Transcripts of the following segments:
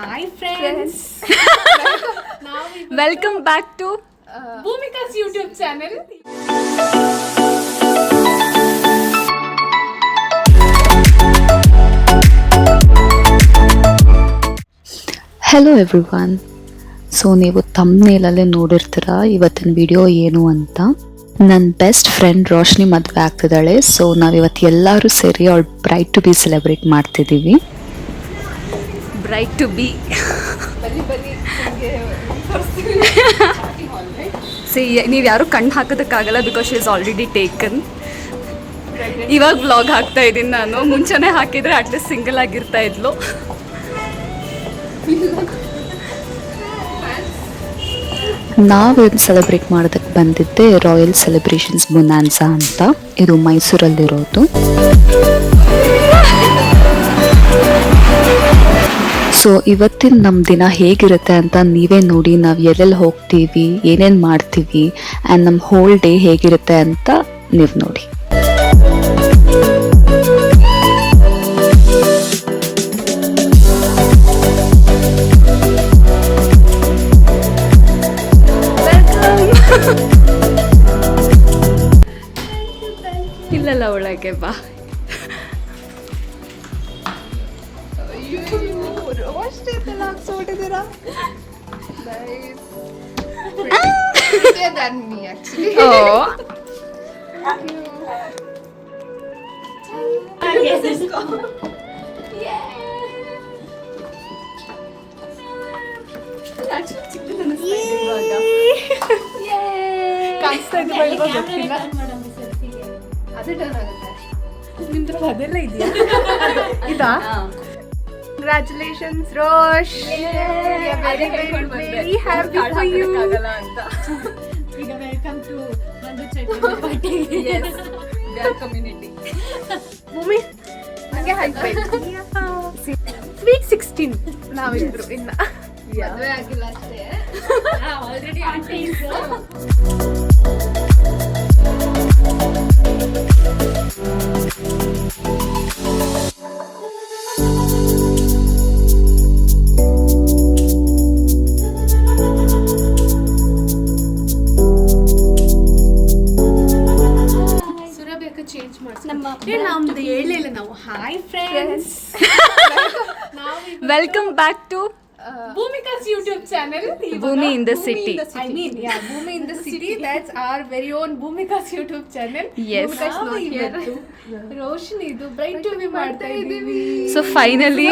Hi friends. Welcome back to Bhumika's YouTube channel. Hello everyone. So ನೀವು ಥಂಬ್ನೇಲಲ್ಲೇ ನೋಡಿರ್ತೀರ ಇವತ್ತಿನ video ಏನು ಅಂತ. ನನ್ನ ಬೆಸ್ಟ್ ಫ್ರೆಂಡ್ ರೋಶ್ನಿ ಮದುವೆ ಆಗ್ತಿದ್ದಾಳೆ. ಸೊ ನಾವಿವತ್ತು ಎಲ್ಲರೂ ಸೇರಿ ಅವಳು ಬ್ರೈಟ್ ಟು ಬಿ ಸೆಲೆಬ್ರೇಟ್ ಮಾಡ್ತಿದ್ದೀವಿ. Bright to be. ಸಿ ನೀವು ಯಾರು ಕಣ್ಣು ಹಾಕೋದಕ್ಕಾಗಲ್ಲ because she is already taken. ಇವಾಗ ವ್ಲಾಗ್ ಹಾಕ್ತಾ ಇದ್ದೀನಿ ನಾನು. ಮುಂಚೆನೇ ಹಾಕಿದರೆ ಅಟ್ಲೀಸ್ಟ್ ಸಿಂಗಲ್ ಆಗಿರ್ತಾ ಇದ್ಲು. ನಾವೇನು ಸೆಲೆಬ್ರೇಟ್ ಮಾಡೋದಕ್ಕೆ ಬಂದಿದ್ದೆ ರಾಯಲ್ ಸೆಲೆಬ್ರೇಷನ್ಸ್ ಬೊನಾನ್ಸಾ ಅಂತ. ಇದು ಮೈಸೂರಲ್ಲಿರೋದು. ಸೊ ಇವತ್ತಿನ ನಮ್ಮ ದಿನ ಹೇಗಿರುತ್ತೆ ಅಂತ ನೀವೇ ನೋಡಿ. ನಾವು ಎಲ್ಲೆಲ್ಲಿ ಹೋಗ್ತೀವಿ, ಏನೇನು ಮಾಡ್ತೀವಿ ಆ್ಯಂಡ್ ನಮ್ಮ ಹೋಲ್ ಡೇ ಹೇಗಿರುತ್ತೆ ಅಂತ ನೀವು ನೋಡಿ. ಇಲ್ಲಲ್ಲ ಒಳಗೆ ಬಾ. Prettier than me actually. ಕಾಣಿಸ್ತಾ ಇದೆ ಗೊತ್ತಿಲ್ಲ. ಅದೇ ಟರ್ನ್ ಆಗುತ್ತೆ. ನಿಮ್ದ್ರ ಅದೆಲ್ಲ ಇದೆಯಾ? ಇದಾ? Congratulations, Rosh. We are very happy for you. ಈಗ ವೆಲ್ಕಮ್ ಟು ಒಂದು chutney party. Yes, their community. ಭೂಮಿ ನನಗೆ ಹೈ ಫೈವ್. ಸ್ವೀಟ್ 16 ನಾವಿದ್ರು ಇನ್ನ ಮದುವೆ ಆಗಿಲ್ಲ ಅಷ್ಟೇ. ಆಲ್ರೆಡಿ ಆಂಟಿ ನಮ್ದು ಹೇಳಿಲ್ಲ ನಾವು. Hi friends. Welcome back to Bhumika's YouTube channel. Bhumi in the city. I mean, yeah, Bhumi in the city. That's our very own Bhumika's YouTube channel. Yes. Bhumika's not here. Roshni ಇದು bright to B ಮಾಡ್ತಾ ಇದೀವಿ. So finally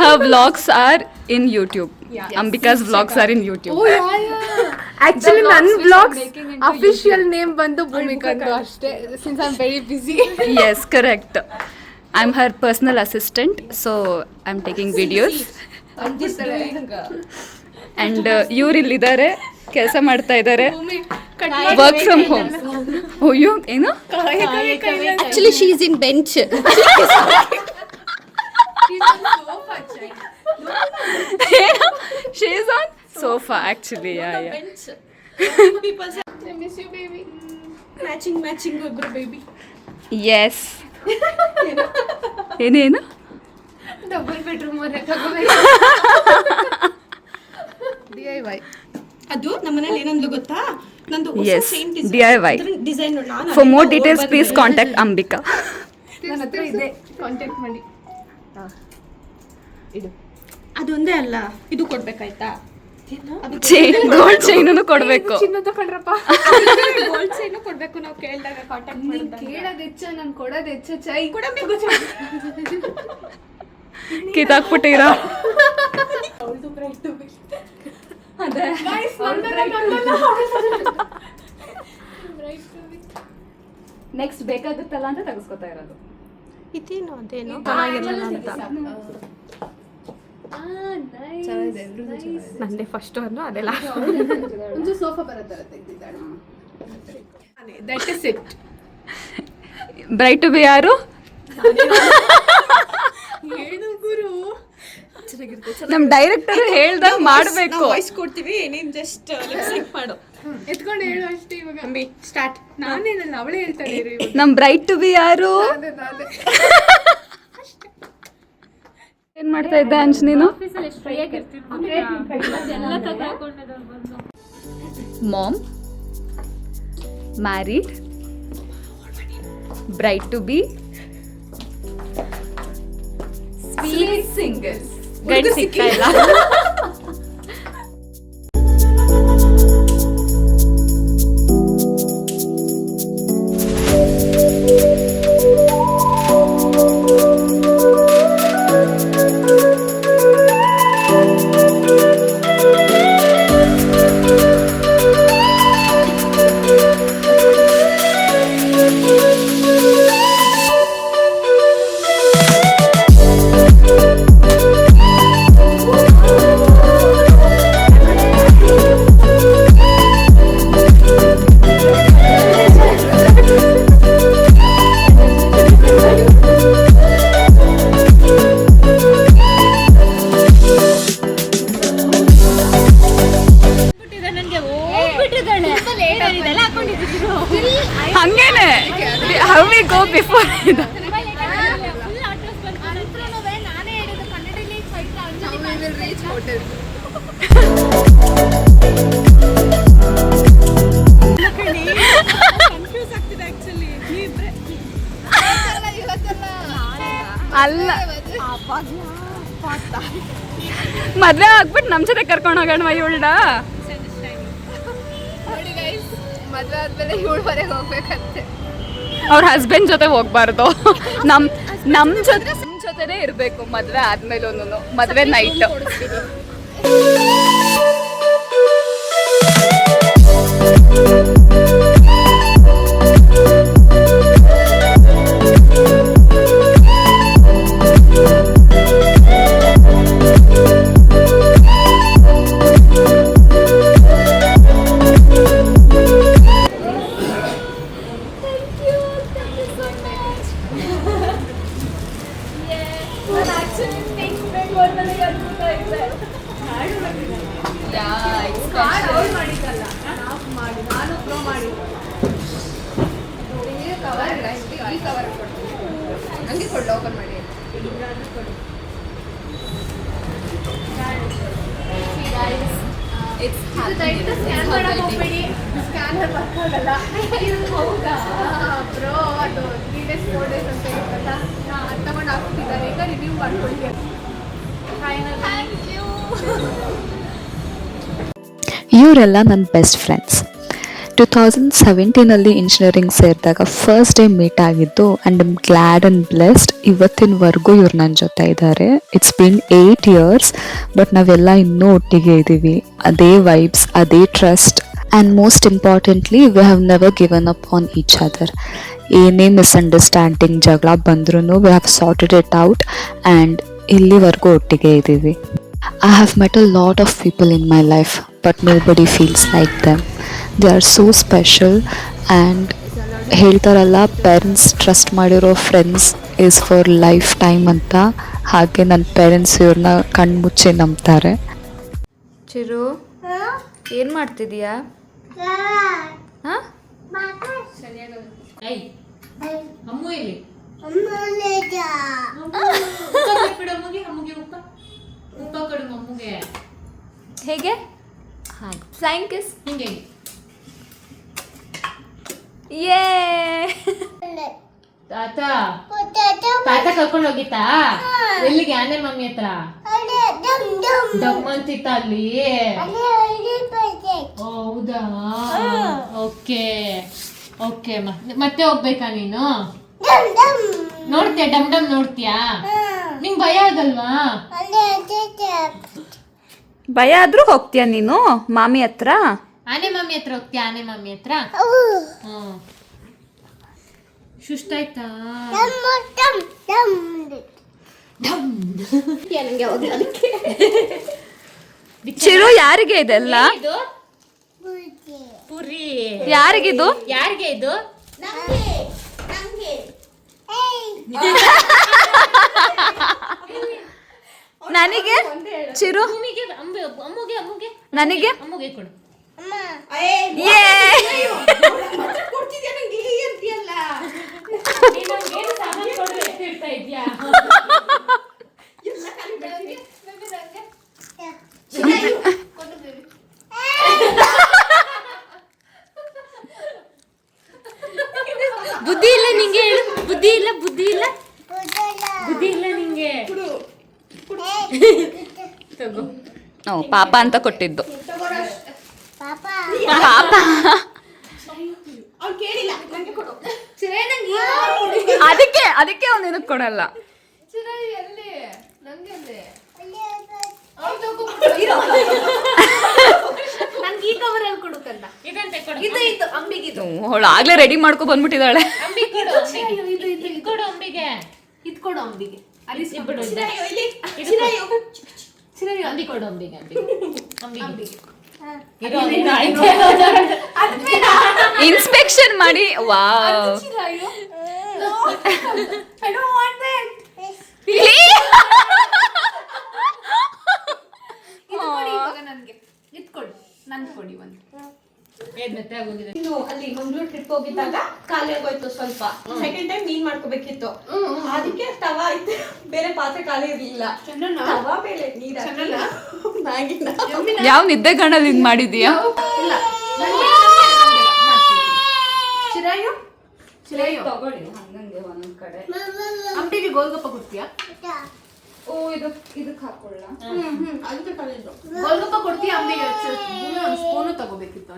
her vlogs are in YouTube. Ambika's vlogs are in YouTube. Oh yeah. Actually ನನ್ನ vlogs official name ಬಂದು ಭೂಮಿಕಾ ಅಂತ ಅಷ್ಟೇ. Since I'm very busy. Yes, correct. I'm her personal assistant, so I'm taking videos. And ಇವ್ರು ಇಲ್ಲಿದ್ದಾರೆ, ಕೆಲಸ ಮಾಡ್ತಾ ಇದ್ದಾರೆ. Work from home. ಅಯ್ಯೋ ಏನು? Actually she is in bench. She is on sofa actually. Yeah. People say I miss you baby. Matching ಇಬ್ರು baby. Yes. ಏನೇನು? Double bedroom DIY. ಅದು ನಮ್ಮನೇಲಿ ಏನಂದ್ರು ಗೊತ್ತಾ, ನಂದು Yes, ಸೇಮ್ DIY. ಡಿಸೈನ್. ನಾನು For more details please contact Ambika. ನನ್ನ ಹತ್ರ ಇದೆ, ಕಾಂಟ್ಯಾಕ್ಟ್ ಮಾಡಿ. ಇದು ಅದೊಂದೇ ಅಲ್ಲ, ಇದು ಕೊಡ್ಬೇಕಾಯ್ತಾ? ಗೋಲ್ಡ್ ಚೈನನ್ನು ಕೊಡ್ಬೇಕು. ಚಿನ್ನ ತಗೊಂಡ್ರಪ್ಪ. ಗೋಲ್ಡ್ ಚೈನ್ ಕೊಡ್ಬೇಕು. ನಾವು ಕೇಳಿದಾಗ ಕಾಂಟ್ಯಾಕ್ಟ್ ನೀನ್ ಮಾಡಿದಾಗ ಕೇಳೋದ್ ಹೆಚ್ಚ, ನಾನು ಕೊಡೋದ್ ಹೆಚ್ಚ. ಚೈ ಕೊಡಬೇಕು. ಕಿತ್ತಾಕ್ಬಿಟ್ಟಿರಾ? ಅವಳದು ಬ್ರೈಟ್ ಟು ಬಿ. ಅದೇ ನೆಕ್ಸ್ಟ್ ಬೇಕಾಗುತ್ತಲ್ಲ ಅಂತ ತೆಗೆಸ್ಕೊತಾ ಇರೋದು. ಇದೇನು ಅದೇನು ಚೆನ್ನಾಗಿರಲ್ಲ ಅಂತ. ನಂದೇ ಫಸ್ಟ್ ಅನ್ನು ಅದೆಲ್ಲ ಒಂದು ಸೋಫಾ ಬರತ್ತರ ತೆಗೆದಿದ್ದಾಳೆ. That is it. Bright to be ಯಾರು? ಏನು ಗುರು, ನಮ್ ಡೈರೆಕ್ಟರ್ ಹೇಳ್ದಾಗ ಮಾಡ್ಬೇಕು. ವಾಯ್ಸ್ ಕೊಡ್ತೀವಿ, ನೀನ್ ಜಸ್ಟ್ ಲಿಪ್ ಸಿಂಕ್ ಮಾಡು. ಎತ್ಕೊಂಡು ಹೇಳು ಅಷ್ಟೇ. ಇವಾಗ ಅಂಬಿ ಸ್ಟಾರ್ಟ್. ನಾನೇನಲ್ಲ, ಅವಳೇ ಹೇಳ್ತಾಳೆ. ನಮ್ ಬ್ರೈಟ್ ಟು ಬಿ ಯಾರು? ಏನ್ ಮಾಡ್ತಾ ಇದ್ದೆ ಅಂಚ್ ನೀನು? Mom, married, bride to be, sweet singers. ಗಂಡು ಸಿಗ್ತಾ ಇಲ್ಲ. ಹಂಗೇನೆ how we go before ಇದು. ಅಲ್ಲ ಮದ್ವೆ ಆಗ್ಬಿಟ್ಟು ನಮ್ ಜೊತೆ ಕರ್ಕೊಂಡು ಹೋಗೋಣ ಇವಳ್ಡ. ಮದುವೆ ಆದ್ಮೇಲೆ 7ವರೆಗೆ ಹೋಗ್ಬೇಕಂತೆ. ಅವ್ರ ಹಸ್ಬೆಂಡ್ ಜೊತೆ ಹೋಗ್ಬಾರ್ದು, ನಮ್ ಜೊತೆನೇ ಇರ್ಬೇಕು ಮದ್ವೆ ಆದ್ಮೇಲೂ. ಮದ್ವೆ ನೈಟ್ ನನಗೆ ಕೊಡು, ಓಪನ್ ಮಾಡಿ. ಸ್ಕ್ಯಾನ್ ಮಾಡಕ್ಕೆ ಹೋಗ್ಬೇಡಿ, ಸ್ಕ್ಯಾನರ್ ವರ್ಕ್ ಆಗಲ್ಲ. ಹೌದಾ ಬ್ರೋ, ಅದು 3 days 4 days ಅಂತ ಇರುತ್ತಲ್ಲ, ಅದು ತಗೊಂಡು ಹಾಕ್ತಿದ್ದಾರೆ. ಈಗ ರಿವ್ಯೂ ಮಾಡ್ಕೊಳ್ಳಿ. ಇವರೆಲ್ಲ ನನ್ನ ಬೆಸ್ಟ್ ಫ್ರೆಂಡ್ಸ್. 2017 ಇಂಜಿನಿಯರಿಂಗ್ ಸೇರಿದಾಗ ಫಸ್ಟ್ ಡೇ ಮೀಟ್ ಆಗಿದ್ದು. And I'm glad and blessed, ಇವತ್ತಿನವರೆಗೂ ಇವ್ರು ನನ್ನ ಜೊತೆ ಇದ್ದಾರೆ. ಇಟ್ಸ್ ಬೀನ್ 8 years, ಬಟ್ ನಾವೆಲ್ಲ ಇನ್ನೂ ಒಟ್ಟಿಗೆ ಇದ್ದೀವಿ. ಅದೇ ವೈಬ್ಸ್, ಅದೇ trust, and most importantly we have never given up on each other. ಏನೇ ಮಿಸ್ಅಂಡರ್ಸ್ಟ್ಯಾಂಡಿಂಗ್ ಜಗಳ ಬಂದ್ರೂ we have sorted it out, and ಇಲ್ಲಿವರೆಗೂ ಒಟ್ಟಿಗೆ ಇದ್ದೀವಿ. I have met a lot of people in my life, but nobody feels like them. They are so special, and ಹೇಳ್ತಾರಲ್ಲ parents trust ಮಾಡಿರೋ friends is for life time ಅಂತ. ಹಾಗೆ ನನ್ನ parents ಇವ್ರನ್ನ ಕಣ್ಮುಚ್ಚಿ ನಂಬ್ತಾರೆ. ಚಿರು, ಏನ್ ಮಾಡ್ತಿದೀಯಾ? ಹೇಗೆ ಫ್ಲೈಂಗ್ ಕಿಸ್? ಹಿಂಗೆ ಯೇ ತಾತ ಕರ್ಕೊಂಡು ಹೋಗಿತ್ತಾ? ಎಲ್ಲಿಗೆ? ಆನೆ ಮಮ್ಮಿ ಹತ್ರ ಡಮ್ ಅಂತಿತ್ತ ಅಲ್ಲಿ. ಹೌದಾ? Okay okay. ಮತ್ತೆ ಹೋಗ್ಬೇಕಾ ನೀನು? ನೋಡ್ತೀಯ? ಡಮ್ ಡಮ್ ನೋಡ್ತೀಯಾ? ನಿಂಗೆ ಭಯ ಆಗಲ್ವಾ? ಭಯ ಆದ್ರೂ ಹೋಗ್ತೀಯ ನೀನು ಮಾಮಿ ಹತ್ರ? ಆನೆ ಮಮ್ಮಿ ಹತ್ರ ಹೋಗ್ತೀಯ? ಆನೆ ಮಮ್ಮಿ ಹತ್ರ? ಸುಸ್ತಾಯ್ತಾ? ಚಿರು, ಯಾರಿಗೆ ಇದೆಲ್ಲ? ಪುರಿ ಯಾರಿಗಿದು? ಯಾರಿಗೆ ಇದು? ನನಗೆ? ಚಿರು ಅಮ್ಮಗೆ ನನಗೆ? ಅಮ್ಮಗೆ ಕೊಡು. ಬುದ್ಧಿ ಇಲ್ಲ ನಿಂಗೆ ಹೇಳು. ಬುದ್ಧಿ ಇಲ್ಲ ಬುದ್ಧಿ ಇಲ್ಲ ಬುದ್ಧಿ ಇಲ್ಲ ನಿಂಗೆ. ತಗೋ. ಪಾಪ ಅಂತ ಕೊಟ್ಟಿದ್ದು. ಪಾಪ ಅವ್ಳು ಕೇಳಿಲ್ಲ ನಂಗೆ ಕೊಡು. ಅದಕ್ಕೆ ಅವ್ನು ನಿನಗೆ ಕೊಡಲ್ಲ. ಎಲ್ಲಿ ನಂಗೆ ಅಲ್ಲೇ ನಂಗೆ ಈ ಕವರಲ್ಲಿ ಕೊಡುತ್ತಲ್ಲ. ಇದಂತೆ ಕೊಡು. ಇದು ಅಂಬಿಗಿದು. ಅವಳು ಆಗ್ಲೇ ರೆಡಿ ಮಾಡ್ಕೊ ಬಂದ್ಬಿಟ್ಟಿದ್ದಾಳೆ. ಅಂಬಿಗೆ ಕೊಡು. ಇದು ಕೊಡು ಅಂಬಿಗೆ. ಇದು ಕೊಡು ಅಂಬಿಗೆ. ಅಲ್ಲಿ ಬಿಡು. ಅಂಬಿ ಕೊಡು ಅಂಬಿಗೆ. ಅಂಬಿಗೆ ಇನ್ಸ್ಪೆಕ್ಷನ್ ಮಾಡಿ. Wow. I don't want that. ಇದು ಕೊಡಿ ಇವಾಗ ನನಗೆ. ಇದು ಕೊಡು. ನಂಗೆ ಕೊಡಿ ಒಂದು. ಇನ್ನು ಅಲ್ಲಿ ಮಂಗ್ಳೂರ್ ಟ್ರಿಪ್ ಹೋಗಿದ್ದಾಗ ಖಾಲಿ ಆಗೋಯ್ತು ಸ್ವಲ್ಪ. ಸೆಕೆಂಡ್ ಟೈಮ್ ನೀನ್ ಮಾಡ್ಕೋಬೇಕಿತ್ತು. ಅದಕ್ಕೆ ತವಾ ಐತೆ, ಬೇರೆ ಪಾತ್ರೆ ಖಾಲಿ ಇರ್ಲಿಲ್ಲ. ತವಾ ಬೇಳೆ ನೀರ ಮ್ಯಾಗಿನ ಯಾವ ನಿದ್ದೆಗಣ್ಣಲ್ಲಿ ಹಿಂಗ್ ಮಾಡಿದೀಯಾ? ಇಲ್ಲ ಚಿರಾಯು ಚಿರಾಯು ತಗೊಳ್ಳಿ ಹಂಗಂಗೆ ಒಂದೊಂದ್ ಕಡೆ. ಅಂಬಿಗೆ ಗೋಲ್ಗಪ್ಪ ಕೊಡ್ತೀಯಾ? ಓ ಇದಕ್ಕೆ ಹಾಕೊಳ್ಳ. ಅದಕ್ಕೆ ಕಲಿದ್ದು. ಗೋಲ್ಗಪ್ಪ ಕೊಡ್ತೀಯಾ ಅಂಬಿಗೆ? ಒಂದು ಸ್ಪೂನು ತಗೋಬೇಕಿತ್ತು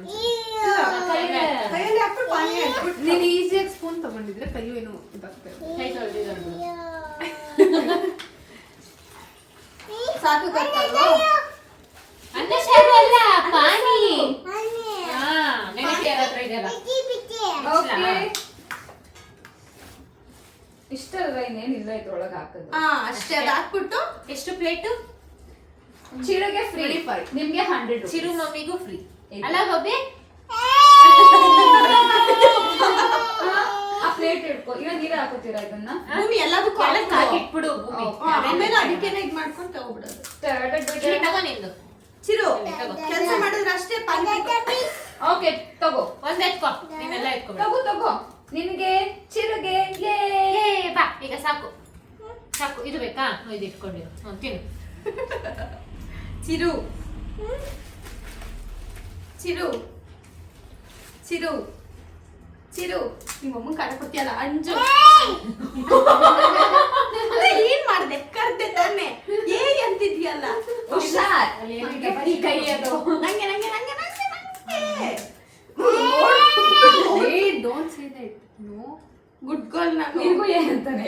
ಕೈಯಲ್ಲಿ ಹಾಕ್ಬಿಟ್ಟು ಪಾನಿ ಹಾಕ್ಬಿಟ್ಟು ನೀನು ಈಸಿಯಾಗಿ ಸ್ಪೂನ್ ತಗೊಂಡಿದ್ರೆ ಕೈಯು ಏನು ಇದಾಗ್ತದೆ. ಸಾಕು ಗೊತ್ತಲ್ವ? ಅನ್ನ ಸಾರು ಅಲ್ಲ ಪಾನಿ. ನೆನಪಿ ಯಾರ ಹತ್ರ ಇದೆಯಲ್ಲ. ಇಷ್ಟ ಅಲ್ವಾ? ಇನ್ನೇನಿಲ್ಲ ಇದ್ರೊಳಗೆ ಹಾಕೋದು. ಅಷ್ಟೇ ಅದು ಹಾಕ್ಬಿಟ್ಟು. ಎಷ್ಟು ಪ್ಲೇಟು? ಚಿರುಗೆ ಫ್ರೀ, ನಿಮ್ಗೆ 100 ಚಿರು ಮಮ್ಮಿಗೂ ಫ್ರೀ ಅಲ್ಲ ಬಬ್ಬಿ? ಆ ಪ್ಲೇಟ್ ಇಟ್ಕೋ. ಇವಾಗ ನೀರು ಹಾಕೋತೀರಾ ಇದನ್ನ? ಭೂಮಿ ಎಲ್ಲದಕ್ಕೂ ಹಾಕಿಟ್ಬಿಡು ಭೂಮಿ. ಆಮೇಲೆ ಅದಕ್ಕೇನೆ ಇದ್ ಮಾಡ್ಕೊಂಡು ತಗೋಬಿಡೋದು. ಚಿರು ತಗೋ ನಿಂದು. ಚಿರು ಕೆಲಸ ಮಾಡಿದ್ರೆ ಅಷ್ಟೇ ಪಾನಿ. ಓಕೆ ತಗೋ. ಒಂದ್ ಎತ್ಕೋ, ನೀನೆಲ್ಲ ಎತ್ಕೋ. ತಗೋ ನಿನಗೆ ಚಿರುಗೆ. ಬಾ ಈಗ ಸಾಕು ಸಾಕು. ಇದು ಬೇಕಾ? ಇದು ಇಟ್ಕೊಂಡಿರು. ತಿನ್ನು. ಚಿರು ಚಿರು ಚಿರು ಚಿರು ನಿಮ್ಮಮ್ಮ ಕಾಟ ಕೊಡ್ತೀಯಲ್ಲ ಅಂಜು. ಏನ್ ಮಾಡ್ದೆ? ಕರ್ದೆ ತಾನೆ. ಅಂತಿದ್ಯಲ್ಲ. ಹುಷಾರ್. ಕೈ ಅದು ನಂಗೆ ನಂಗೆ ನಂಗೆ ನಂಗೆ don't say that. No good girl. ನಾನು ನಿನಗೂ ಏನಂತಾನೆ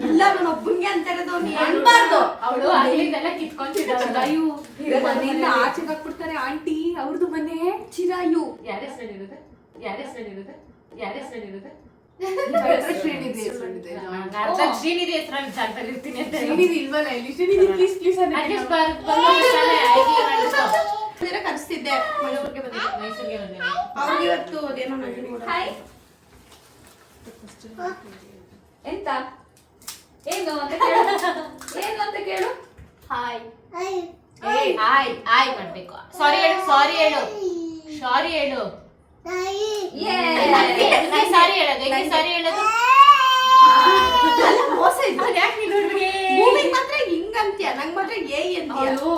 ಇಲ್ಲ, ನಾನು ಒಬ್ಬಂಗೆ ಅಂತ ಇರೋದು. ಅನ್ಬಾರ್ದು. ಅವಳು ಅಲ್ಲಿಂದೆಲ್ಲ ಕಿತ್ಕೊಂತಿದ್ದಾಳೆ. ಚಿರಾಯು ಮನೆಯಿಂದ ಆಚೆಗೆ ಹಾಕ್ಬಿಡ್ತಾರೆ ಆಂಟಿ. ಅವ್ರದ್ದು ಮನೆ ಚಿರಾಯು. ಯಾರ ಹೆಸರು ಇರುತ್ತೆ? ಯಾರ ಹೆಸರು ಇರುತ್ತೆ? ಯಾರ ಹೆಸರು ಇರುತ್ತೆ? ಶ್ರೀನಿಧಿ ಹೆಸರಿದೆ. ಅರ್ಧ ಶ್ರೀನಿಧಿ ಹೆಸರಲ್ಲಿ ಜಾಗದಲ್ಲಿ ಇರ್ತೀನಿ ಅಂತ. ಶ್ರೀನಿಧಿ ಇಲ್ವಲ್ಲ ಇಲ್ಲಿ? ಶ್ರೀನಿಧಿ ಪ್ಲೀಸ್ ಪ್ಲೀಸ್ ಅಟ್ಲೀಸ್ಟ್ ಬಂದು ಕರೆಸ್ತಿದ್ದೆ ಮಂಗಳೂರಿಗೆ ಬಂದಿದ್ದೆ. ಮೈಸೂರಿಗೆ ಬಂದೆ. ಅವ್ರಿಗೆ ಇವತ್ತು ಅದೇನೋ ನಂಗೆ ಹಾಯ್. ಎಂತ ಏನು ಅಂತ ಕೇಳು. ಹಾಯ್. ಆಯ್ ಆಯ್ ಮಾಡ್ಬೇಕು. ಸಾರಿ ಹೇಳು, ಸಾರಿ ಹೇಳು, ಸಾರಿ ಹೇಳು. ಸಾರಿ ಹೇಳೋದು ಹೆಂಗೆ? ಸಾರಿ ಹೇಳೋದು ಮೋಸ ಇದ್ದು ಯಾಕೆ ನೀನು ಹುಡುಗಿ? ಭೂಮಿಗೆ ಮಾತ್ರ ಹಿಂಗಂತ್ಯ, ನಂಗೆ ಮಾತ್ರ ಏಯ್ ಅಂತ್ಯ. ಅವಳು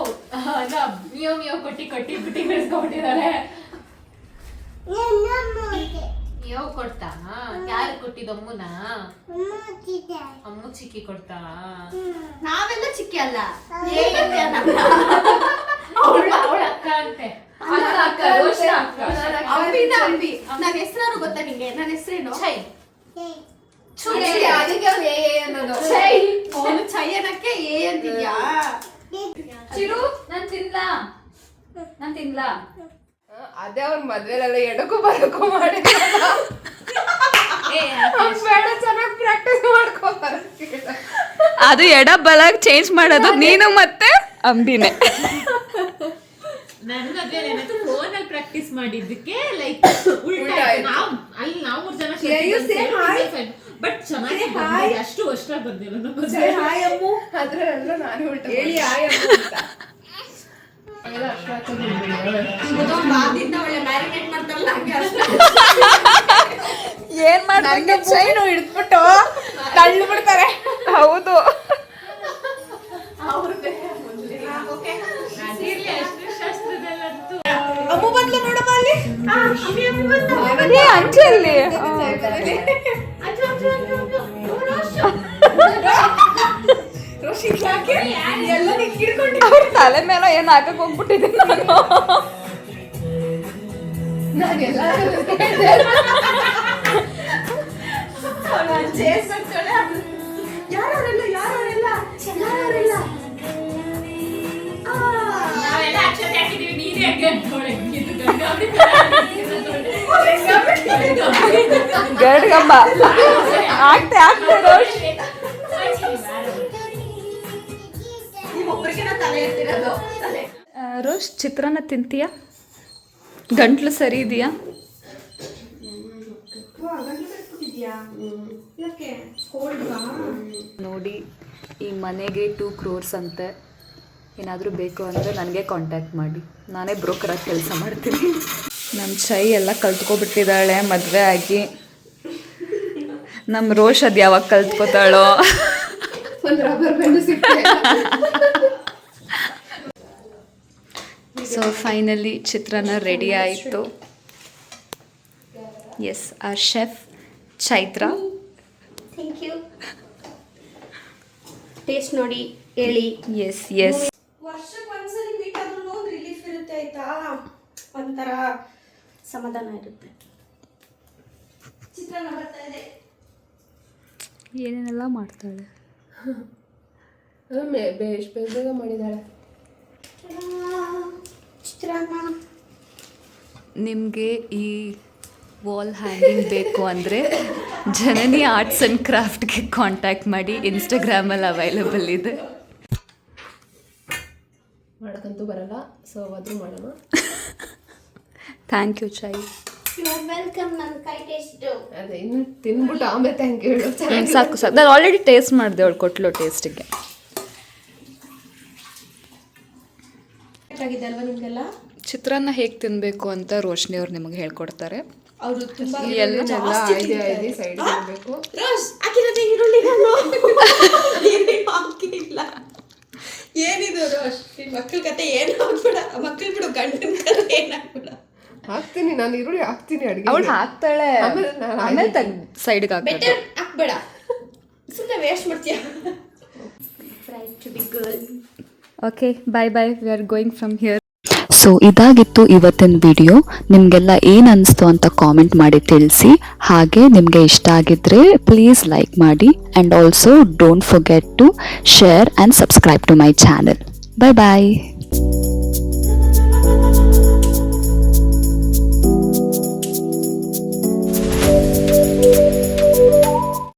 ಅಲ್ಲ ಮಿಯೋ ಮಿಯೋ ಕೊಟ್ಟಿ ಬುಟ್ಟಿ ಬೆಳೆಸ್ಕೊಂಡಿದ್ದಾರೆ. ಯೋ ಕೊಡ್ತಾ? ಯಾರು ಕೊಟ್ಟಿದ್ದು? ಅಮ್ಮನ? ಅಮ್ಮ ಚಿಕ್ಕಿ ಕೊಡ್ತಾ? ನಾವೆಲ್ಲ ಚಿಕ್ಕಿ ಅಲ್ಲ. ಅವಳ ಅಕ್ಕ ಅಂತೆ. ಅಂಬಿನ ಅಂಬಿ. ನನ್ನ ಹೆಸರು ಗೊತ್ತಾ ನಿಂಗೆ? ನನ್ನ ಹೆಸರೇನು? ಛೈ. ಅದಕ್ಕೆ ಅವ್ರು ಏ ಅನ್ನೋದು. ಅವನು ಛೈ ಅನ್ನಕ್ಕೆ ಏ ಅಂತಿದ್ಯಾ? ಚಿರು ನಾನ್ ತಿನ್ಲಾ? ಅದೇ ಅವ್ರ ಮದ್ವೆಲೆಲ್ಲ ಎಡಕ್ಕೂ ಬರಕ್ಕೂ ಮಾಡಿದ್ರು. ಬೇಡ, ಚೆನ್ನಾಗಿ ಪ್ರಾಕ್ಟೀಸ್ ಮಾಡ್ಕೊ ಬರಕ್ಕೆ. ಅದು ಎಡ ಬಲ ಚೇಂಜ್ ಮಾಡೋದು ನೀನು ಮತ್ತೆ ಅಂಬಿನೇ. ನನ್ನ ಮದ್ವೆ ಫೋನಲ್ಲಿ ಪ್ರಾಕ್ಟೀಸ್ ಮಾಡಿದ್ದಕ್ಕೆ ಲೈಕ್ ನಾವು 3 ಜನ ಬಟ್ ಚೆನ್ನಾಗಿ ಅಷ್ಟು ಅಷ್ಟಾಗಿ ಬಂದಿಲ್ಲ ನಮ್ಮ ಹಾಯ್ ಅಮ್ಮು. ಅದ್ರಲ್ಲ ನಾನು ಉಲ್ಟಾ ಹೇಳಿ ಹಾಯ್ ಅಮ್ಮು ಅಂತ. ಬಾದಿಂದ ಒಳ್ಳೆ ಮ್ಯಾರಿನೇಟ್ ಮಾಡ್ತಾರಲ್ಲ ಹಂಗೆ ಅಷ್ಟೇ. ಏನ್ ನನಗೆ ಚೈನು ಹಿಡಿದ್ಬಿಟ್ಟು ತಳ್ಳಿ ಬಿಡ್ತಾರೆ. ಹೌದು. ಅವ್ರು ಶಾಸ್ತ್ರದಲ್ಲಂತೂ ಅಮ್ಮ ಬಂದ್ಲು ನೋಡಮ್ಮ ಅಲ್ಲಿ. ಅಂಚಲ್ಲಿ ಎಲ್ಲ ಹಿಡ್ಕೊಂಡು ಅವ್ರ ತಲೆ ಮೇಲೆ ಏನು ಹಾಕಕ್ ಹೋಗ್ಬಿಟ್ಟಿದ್ದೀನಿ ನಾನು ನಾವೆಲ್ಲ ಅಕ್ಷತೆ ಹಾಕಿದೀವಿ, ನೀನೇ ಹಂಗೆ ಅಂದ್ಕೊಳೆ. ಇದು ಗಂಗಾವಳಿ ಗಡ್ಗಮ್ಮ ಆಗ್ತೆ ರೋಷ್. ಒಬ್ಬರಿಗೆ ತಲೆ ಎತ್ತಿರೋದು ತಲೆ. ರೋಷ್ ಚಿತ್ರಾನ್ನ ತಿಂತೀಯಾ? ಗಂಟ್ಲು ಸರಿ ಇದೆಯಾ? ನೋಡಿ ಈ ಮನೆಗೆ 2 crores ಅಂತೆ. ಏನಾದರೂ ಬೇಕು ಅಂದರೆ ನನಗೆ ಕಾಂಟ್ಯಾಕ್ಟ್ ಮಾಡಿ, ನಾನೇ ಬ್ರೋಕರಾಗಿ ಕೆಲಸ ಮಾಡ್ತೀನಿ. ನಮ್ಮ ಚೈ ಎಲ್ಲ ಕಲ್ತ್ಕೊಬಿಟ್ಟಿದ್ದಾಳೆ ಮದುವೆ ಆಗಿ. ನಮ್ಮ ರೋಷ್ ಅದು ಯಾವಾಗ ಕಲ್ತ್ಕೋತಾಳೋ. ಸೊ ಫೈನಲಿ ಚಿತ್ರಾನ್ನ ರೆಡಿ ಆಯಿತು. Yes our chef Chaitra. Thank you. Taste ನೋಡಿ ಹೇಳಿ. ಎಸ್ ಎಸ್ ವರ್ಷಕ್ಕೆ ಒಂದ್ಸಲಿ ಮೀಟ್ ಆದ್ರೂ ಒಂದು ರಿಲೀಫ್ ಇರುತ್ತೆ ಆಯ್ತಾ, ಒಂಥರ ಸಮಾಧಾನ ಇರುತ್ತೆ. ಚಿತ್ರಾನ್ನ ಬರ್ತಾ ಇದೆ. ಏನೇನೆಲ್ಲ ಮಾಡ್ತಾಳೆ. ಎಷ್ಟು ಬೇಗ ಮಾಡಿದಾಳೆ ಚಿತ್ರಾನ್ನ. ನಿಮಗೆ ಈ ವಾಲ್ ಹ್ಯಾಂಗಿಂಗ್ ಬೇಕು ಅಂದರೆ ಜನನಿ ಆರ್ಟ್ಸ್ ಆ್ಯಂಡ್ ಕ್ರಾಫ್ಟ್ಗೆ ಕಾಂಟ್ಯಾಕ್ಟ್ ಮಾಡಿ, ಇನ್ಸ್ಟಾಗ್ರಾಮಲ್ಲಿ ಅವೈಲೇಬಲ್ ಇದೆ. ಮಾಡೋಕ್ಕಂತೂ ಬರಲ್ಲ, ಸೊ ಆದರೂ ಮಾಡೋಣ. Thank you Chai. You are welcome. ನನ್ನ ಕೈ ಟೇಸ್ಟ್. ಅದೇ ಇನ್ನು ತಿನ್ಬಿಟ್ಟು ಆಮೇಲೆ ಥ್ಯಾಂಕ್ ಯು ಹೇಳು. ಸಾಕು ಸಾಕು, ನಾನು ಆಲ್ರೆಡಿ ಟೇಸ್ಟ್ ಮಾಡಿದೆ, ಅವಳು ಕೊಟ್ಲು ಟೇಸ್ಟಿಗೆ. ಆಗಿದೆ ಅಲ್ವಾ ನಿಮಗೆಲ್ಲ? ಚಿತ್ರಾನ್ನ ಹೇಗೆ ತಿನ್ನಬೇಕು ಅಂತ ರೋಶ್ನಿ ಅವ್ರು ನಿಮಗೆ ಹೇಳ್ಕೊಡ್ತಾರೆ. ಅವರು ತುಂಬಾ ಎಲ್ಲ ಐದು ಸೈಡ್ ಇರಬೇಕು. ರೋಸ್ ಹಾಕಿರೋದೇ ಈರುಳ್ಳಿ ನಾನು ಹಾಕಿಲ್ಲ. ಏನಿದು ರೋಸ್, ನಿನ್ ಮಕ್ಕಳ ಕತೆ ಏನು ಆಗ್ಬಿಡ, ಮಕ್ಕಳು ಬಿಡು, ಗಂಡನ ಕತೆ ಏನಾಗ್ಬಿಡ. ಹಾಕ್ತೀನಿ ನಾನು, ಈರುಳ್ಳಿ ಹಾಕ್ತೀನಿ ಅಡುಗೆ. ಅವಳು ಹಾಕ್ತಾಳೆ, ಆಮೇಲೆ ಸೈಡ್ಗೆ ಹಾಕ್ತಾರೆ. ಬೆಟರ್ ಹಾಕ್ಬೇಡ, ಸುಮ್ಮನೆ ವೇಸ್ಟ್ ಮಾಡ್ತೀಯ. Bride to be girl. Okay bye bye, we are going from here. So ಇದಾಗಿತ್ತು ಇವತ್ತಿನ ವಿಡಿಯೋ. ನಿಮಗೆಲ್ಲ ಏನು ಅನಿಸ್ತು ಅಂತ ಕಾಮೆಂಟ್ ಮಾಡಿ ತಿಳಿಸಿ. ಹಾಗೆ ನಿಮಗೆ ಇಷ್ಟ ಆಗಿದ್ದರೆ ಪ್ಲೀಸ್ ಲೈಕ್ ಮಾಡಿ, and also don't forget to share and subscribe to my channel. Bye bye.